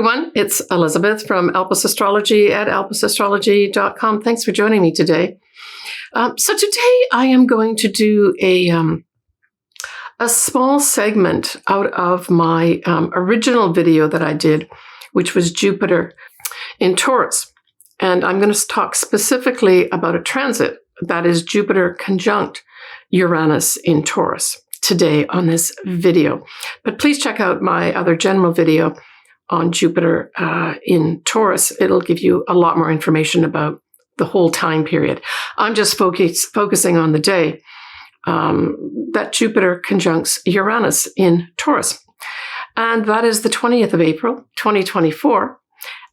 everyone, it's Elizabeth from Elpis Astrology at elpisastrology.com. Thanks for joining me today. So today I am going to do a small segment out of my original video that I did, which was Jupiter in Taurus. And I'm going to talk specifically about a transit that is Jupiter conjunct Uranus in Taurus today on this video. But please check out my other general video on Jupiter in Taurus. It'll give you a lot more information about the whole time period. I'm just focusing on the day that Jupiter conjuncts Uranus in Taurus. And that is the 20th of April, 2024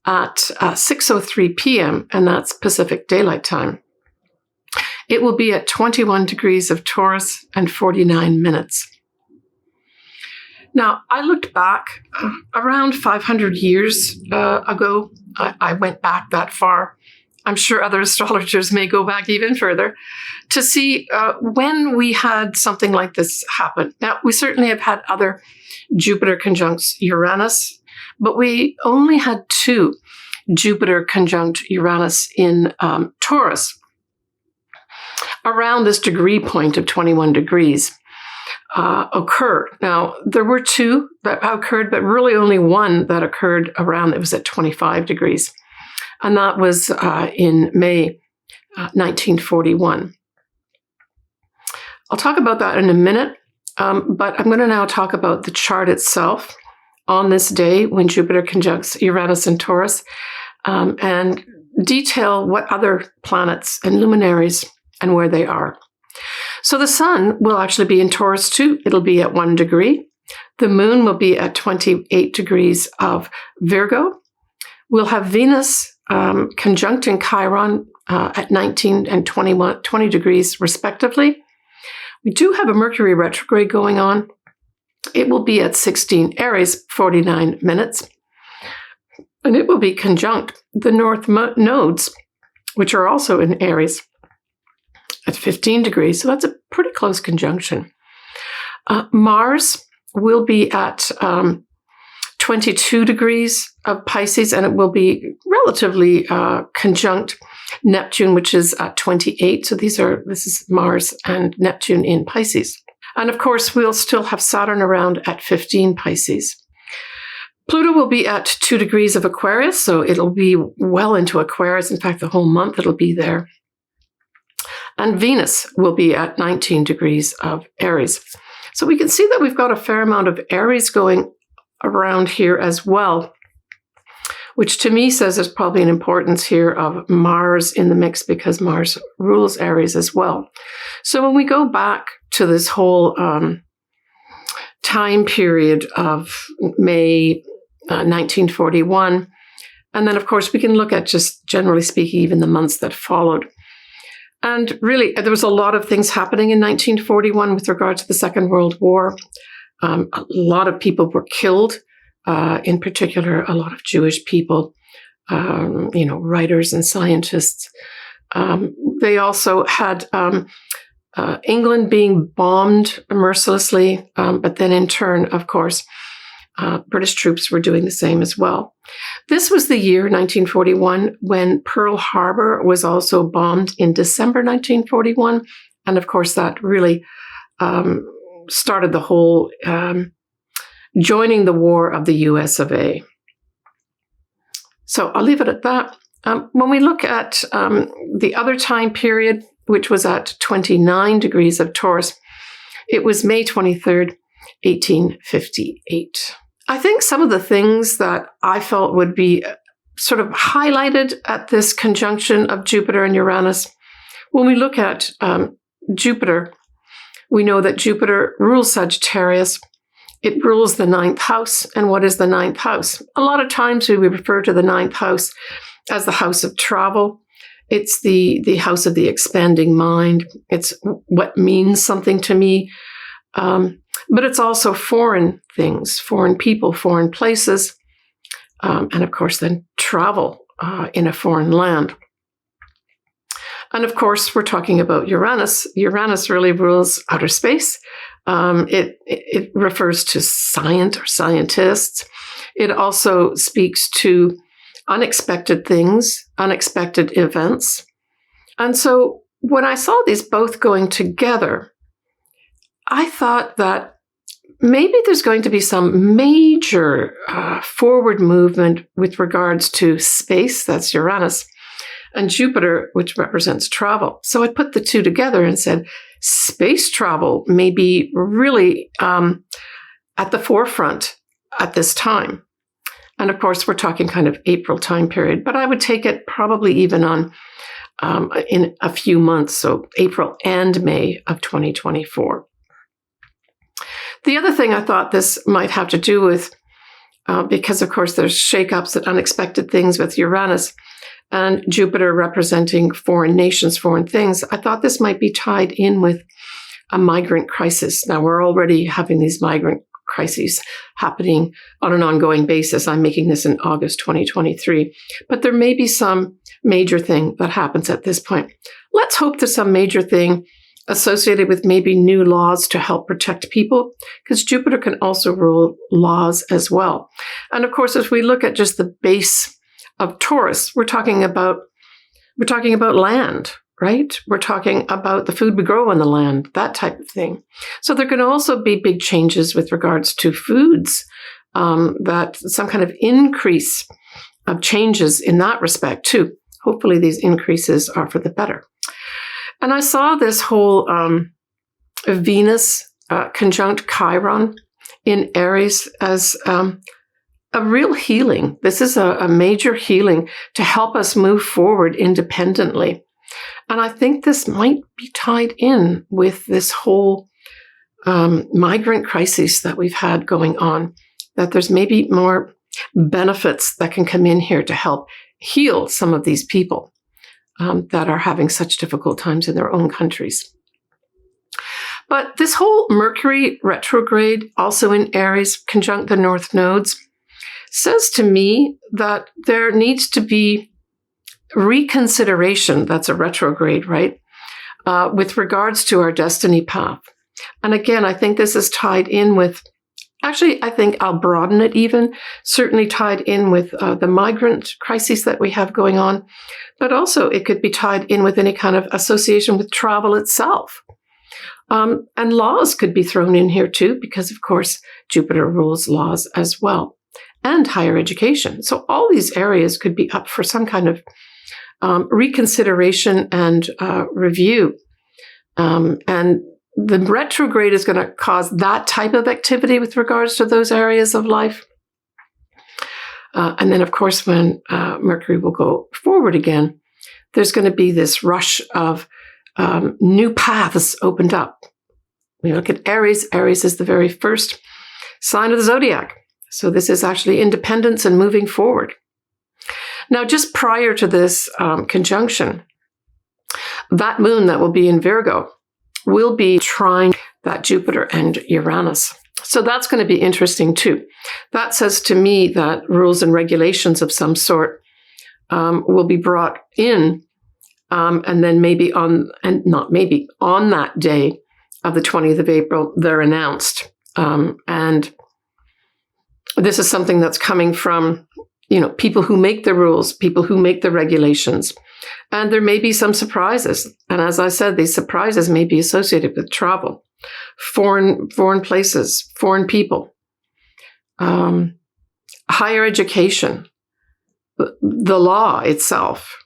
at 6:03 p.m., and that's Pacific Daylight Time. It will be at 21 degrees of Taurus and 49 minutes. Now, I looked back around 500 years ago. I went back that far. I'm sure other astrologers may go back even further to see when we had something like this happen. Now, we certainly have had other Jupiter conjuncts Uranus, but we only had two Jupiter conjunct Uranus in Taurus around this degree point of 21 degrees occurred. Now, there were two that occurred, but really only one that occurred around, it was at 25 degrees. And that was in May 1941. I'll talk about that in a minute, but I'm going to now talk about the chart itself on this day when Jupiter conjuncts Uranus in Taurus, and detail what other planets and luminaries and where they are. So the sun will actually be in Taurus too. It'll be at 1 degree. The moon will be at 28 degrees of Virgo. We'll have Venus conjunct in Chiron at 19 and 20 degrees respectively. We do have a Mercury retrograde going on. It will be at 16 Aries, 49 minutes. And it will be conjunct the north nodes, which are also in Aries, at 15 degrees. So that's a pretty close conjunction. Mars will be at 22 degrees of Pisces, and it will be relatively conjunct Neptune, which is at 28. So this is Mars and Neptune in Pisces. And of course, we'll still have Saturn around at 15 Pisces. Pluto will be at 2 degrees of Aquarius, so it'll be well into Aquarius. In fact, the whole month it'll be there. And Venus will be at 19 degrees of Aries. So we can see that we've got a fair amount of Aries going around here as well, which to me says there's probably an importance here of Mars in the mix because Mars rules Aries as well. So when we go back to this whole time period of May 1941, and then of course we can look at, just generally speaking, even the months that followed. And really, there was a lot of things happening in 1941 with regard to the Second World War. A lot of people were killed, in particular, a lot of Jewish people, writers and scientists. They also had England being bombed mercilessly, but then in turn, of course, British troops were doing the same as well. This was the year, 1941, when Pearl Harbor was also bombed in December 1941. And of course, that really started the whole joining the war of the US of A. So I'll leave it at that. When we look at the other time period, which was at 29 degrees of Taurus, it was May 23rd, 1858. I think some of the things that I felt would be sort of highlighted at this conjunction of Jupiter and Uranus, when we look at Jupiter, we know that Jupiter rules Sagittarius. It rules the 9th house. And what is the 9th house? A lot of times we refer to the 9th house as the house of travel. It's the house of the expanding mind. It's what means something to me. But it's also foreign things, foreign people, foreign places, and of course then travel in a foreign land. And of course, we're talking about Uranus. Uranus really rules outer space. It refers to science or scientists. It also speaks to unexpected things, unexpected events. And so when I saw these both going together, I thought that maybe there's going to be some major forward movement with regards to space, that's Uranus, and Jupiter, which represents travel. So I put the two together and said, space travel may be really at the forefront at this time. And of course, we're talking kind of April time period, but I would take it probably even on in a few months, so April and May of 2024. The other thing I thought this might have to do with, because of course there's shakeups and unexpected things with Uranus and Jupiter representing foreign nations, foreign things, I thought this might be tied in with a migrant crisis. Now, we're already having these migrant crises happening on an ongoing basis. I'm making this in August 2023, but there may be some major thing that happens at this point. Let's hope there's some major thing associated with maybe new laws to help protect people, because Jupiter can also rule laws as well. And of course, if we look at just the base of Taurus, we're talking about land, right? We're talking about the food we grow on the land, that type of thing. So there can also be big changes with regards to foods, that some kind of increase of changes in that respect too. Hopefully these increases are for the better. And I saw this whole Venus conjunct Chiron in Aries as a real healing. This is a major healing to help us move forward independently. And I think this might be tied in with this whole migrant crisis that we've had going on, that there's maybe more benefits that can come in here to help heal some of these people that are having such difficult times in their own countries. But this whole Mercury retrograde, also in Aries, conjunct the North nodes, says to me that there needs to be reconsideration, that's a retrograde, right, with regards to our destiny path. And again, I think this is tied in with, actually, I think I'll broaden it even, certainly tied in with the migrant crises that we have going on, but also it could be tied in with any kind of association with travel itself. And laws could be thrown in here too, because of course, Jupiter rules laws as well, and higher education. So all these areas could be up for some kind of reconsideration and review. And the retrograde is going to cause that type of activity with regards to those areas of life. And then, of course, when Mercury will go forward again, there's going to be this rush of new paths opened up. We look at Aries. Aries is the very first sign of the zodiac. So this is actually independence and moving forward. Now, just prior to this conjunction, that moon that will be in Virgo will be trine that Jupiter and Uranus. So that's going to be interesting too. That says to me that rules and regulations of some sort will be brought in, and then maybe on that day of the 20th of April, they're announced. And this is something that's coming from, people who make the rules, people who make the regulations. And there may be some surprises. And as I said, these surprises may be associated with travel, foreign places, foreign people, higher education, the law itself.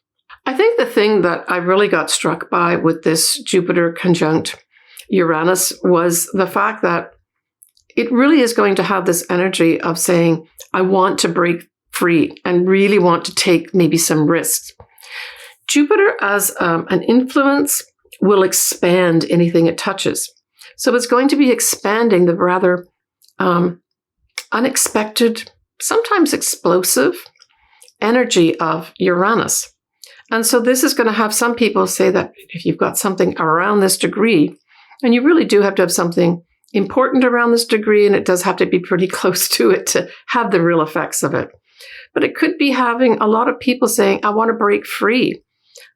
I think the thing that I really got struck by with this Jupiter conjunct Uranus was the fact that it really is going to have this energy of saying, I want to break free and really want to take maybe some risks. Jupiter as an influence will expand anything it touches. So it's going to be expanding the rather unexpected, sometimes explosive energy of Uranus. And so this is going to have some people say that if you've got something around this degree, and you really do have to have something important around this degree, and it does have to be pretty close to it to have the real effects of it. But it could be having a lot of people saying, I want to break free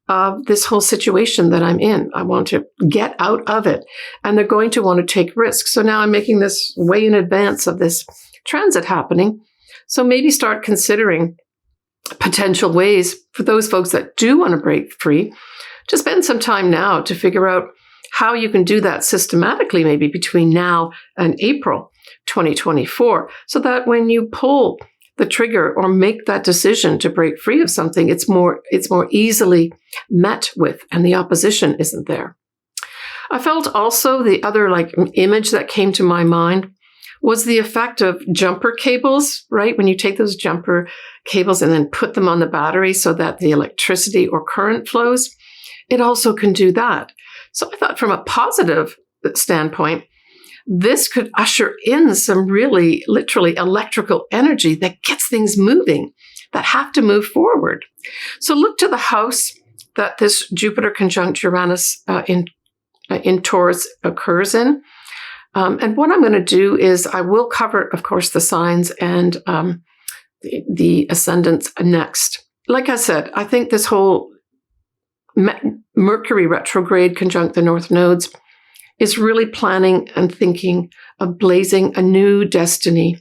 of this whole situation that I'm in. I want to get out of it. And they're going to want to take risks. So now I'm making this way in advance of this transit happening. So maybe start considering potential ways for those folks that do want to break free to spend some time now to figure out how you can do that systematically, maybe between now and April 2024, so that when you pull the trigger or make that decision to break free of something, it's more easily met with, and the opposition isn't there. I felt also the other image that came to my mind was the effect of jumper cables, right? When you take those jumper cables and then put them on the battery so that the electricity or current flows, it also can do that. So I thought from a positive standpoint, this could usher in some really literally electrical energy that gets things moving, that have to move forward. So look to the house that this Jupiter conjunct Uranus in Taurus occurs in. And what I'm going to do is I will cover, of course, the signs and the ascendants next. Like I said, I think this whole Mercury retrograde conjunct the North nodes is really planning and thinking of blazing a new destiny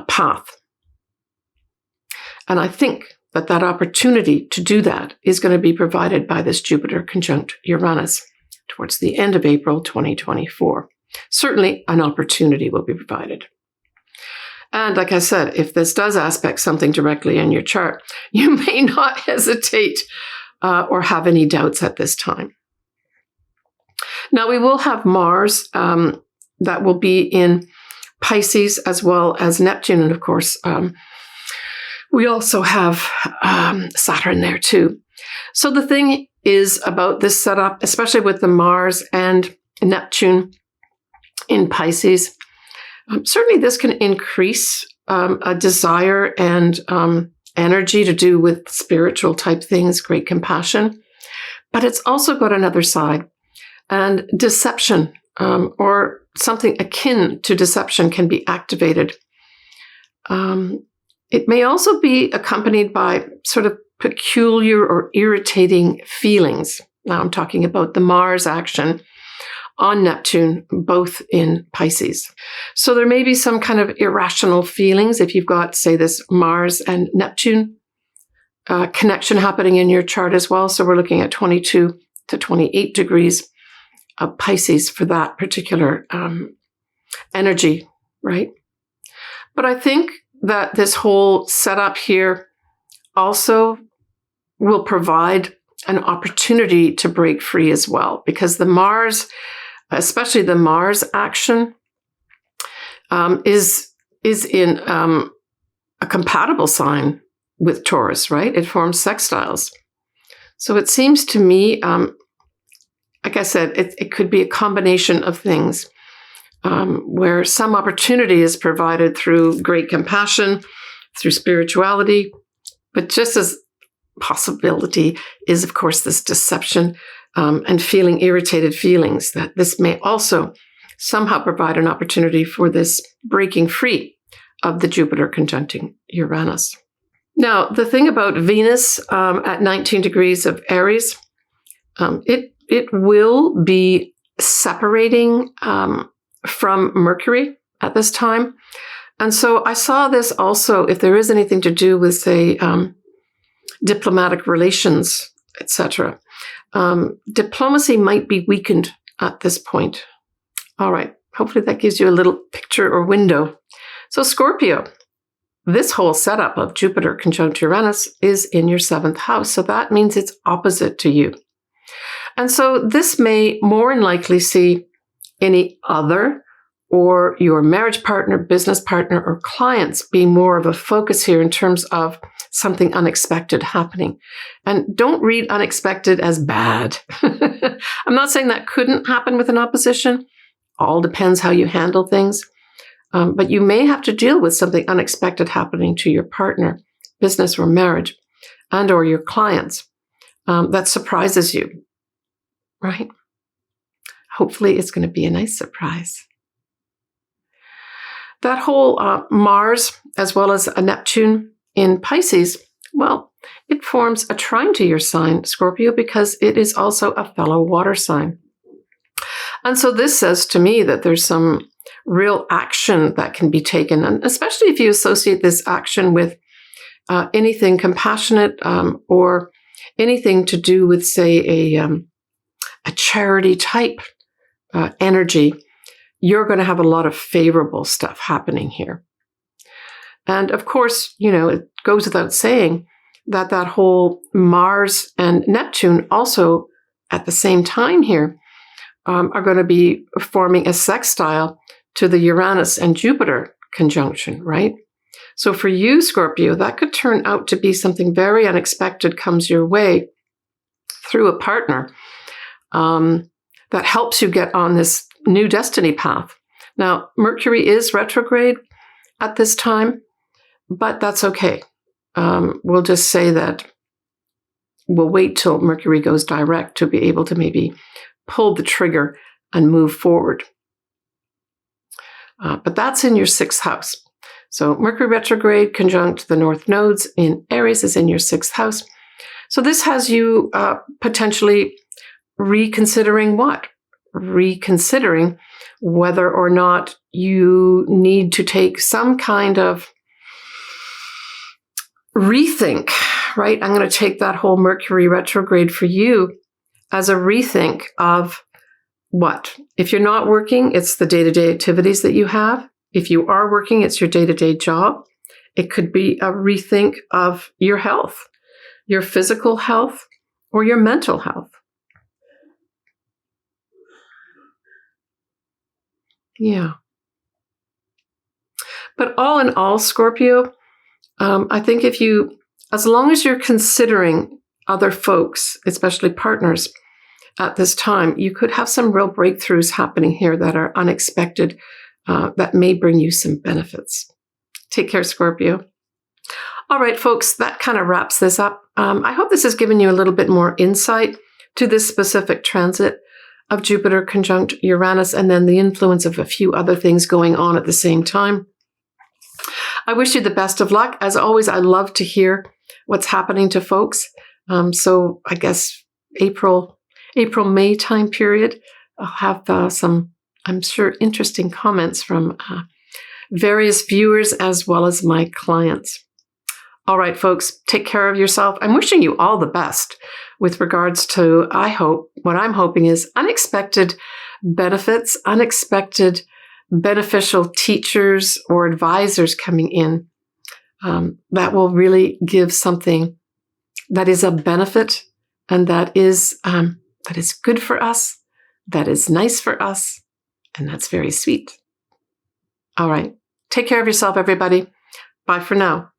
path. And I think that opportunity to do that is going to be provided by this Jupiter conjunct Uranus towards the end of April 2024. Certainly an opportunity will be provided. And like I said, if this does aspect something directly in your chart, you may not hesitate or have any doubts at this time. Now, we will have Mars that will be in Pisces as well as Neptune. And of course, we also have Saturn there too. So the thing is about this setup, especially with the Mars and Neptune in Pisces, certainly this can increase a desire and energy to do with spiritual type things, great compassion. But it's also got another side. And deception or something akin to deception can be activated. It may also be accompanied by sort of peculiar or irritating feelings. Now I'm talking about the Mars action on Neptune, both in Pisces. So there may be some kind of irrational feelings if you've got, say, this Mars and Neptune connection happening in your chart as well. So we're looking at 22 to 28 degrees of Pisces for that particular energy, right? But I think that this whole setup here also will provide an opportunity to break free as well, because the Mars, especially the Mars action, is in a compatible sign with Taurus, right? It forms sextiles. So it seems to me, like I said, it could be a combination of things where some opportunity is provided through great compassion, through spirituality, but just as possibility is, of course, this deception and feeling irritated feelings, that this may also somehow provide an opportunity for this breaking free of the Jupiter conjuncting Uranus. Now, the thing about Venus at 19 degrees of Aries, it will be separating from Mercury at this time. And so I saw this also, if there is anything to do with, say, diplomatic relations, etc. Diplomacy might be weakened at this point. All right. Hopefully that gives you a little picture or window. So Scorpio, this whole setup of Jupiter conjunct Uranus is in your 7th house. So that means it's opposite to you. And so this may more than likely see any other or your marriage partner, business partner, or clients being more of a focus here in terms of something unexpected happening. And don't read unexpected as bad. I'm not saying that couldn't happen with an opposition. All depends how you handle things. But you may have to deal with something unexpected happening to your partner, business or marriage, and or your clients that surprises you, right? Hopefully it's going to be a nice surprise. That whole Mars, as well as a Neptune in Pisces, well, it forms a trine to your sign, Scorpio, because it is also a fellow water sign. And so this says to me that there's some real action that can be taken, and especially if you associate this action with anything compassionate or anything to do with, say, a charity type energy, you're going to have a lot of favorable stuff happening here. And of course, it goes without saying that that whole Mars and Neptune also at the same time here are going to be forming a sextile to the Uranus and Jupiter conjunction, right? So for you, Scorpio, that could turn out to be something very unexpected comes your way through a partner that helps you get on this new destiny path. Now, Mercury is retrograde at this time, but that's okay. We'll just say that we'll wait till Mercury goes direct to be able to maybe pull the trigger and move forward. But that's in your 6th house. So Mercury retrograde conjunct the north nodes in Aries is in your 6th house. So this has you potentially reconsidering what? Reconsidering whether or not you need to take some kind of rethink, right? I'm going to take that whole Mercury retrograde for you as a rethink of what? If you're not working, it's the day-to-day activities that you have. If you are working, it's your day-to-day job. It could be a rethink of your health, your physical health, or your mental health. Yeah. But all in all, Scorpio, I think as long as you're considering other folks, especially partners, at this time, you could have some real breakthroughs happening here that are unexpected, that may bring you some benefits. Take care, Scorpio. All right, folks, that kind of wraps this up. I hope this has given you a little bit more insight to this specific transit of Jupiter conjunct Uranus, and then the influence of a few other things going on at the same time. I wish you the best of luck. As always, I love to hear what's happening to folks. So I guess April-May time period, I'll have some, I'm sure, interesting comments from various viewers as well as my clients. All right, folks, take care of yourself. I'm wishing you all the best with regards to, what I'm hoping is unexpected benefits, unexpected beneficial teachers or advisors coming in that will really give something that is a benefit and that is good for us, that is nice for us, and that's very sweet. All right. Take care of yourself, everybody. Bye for now.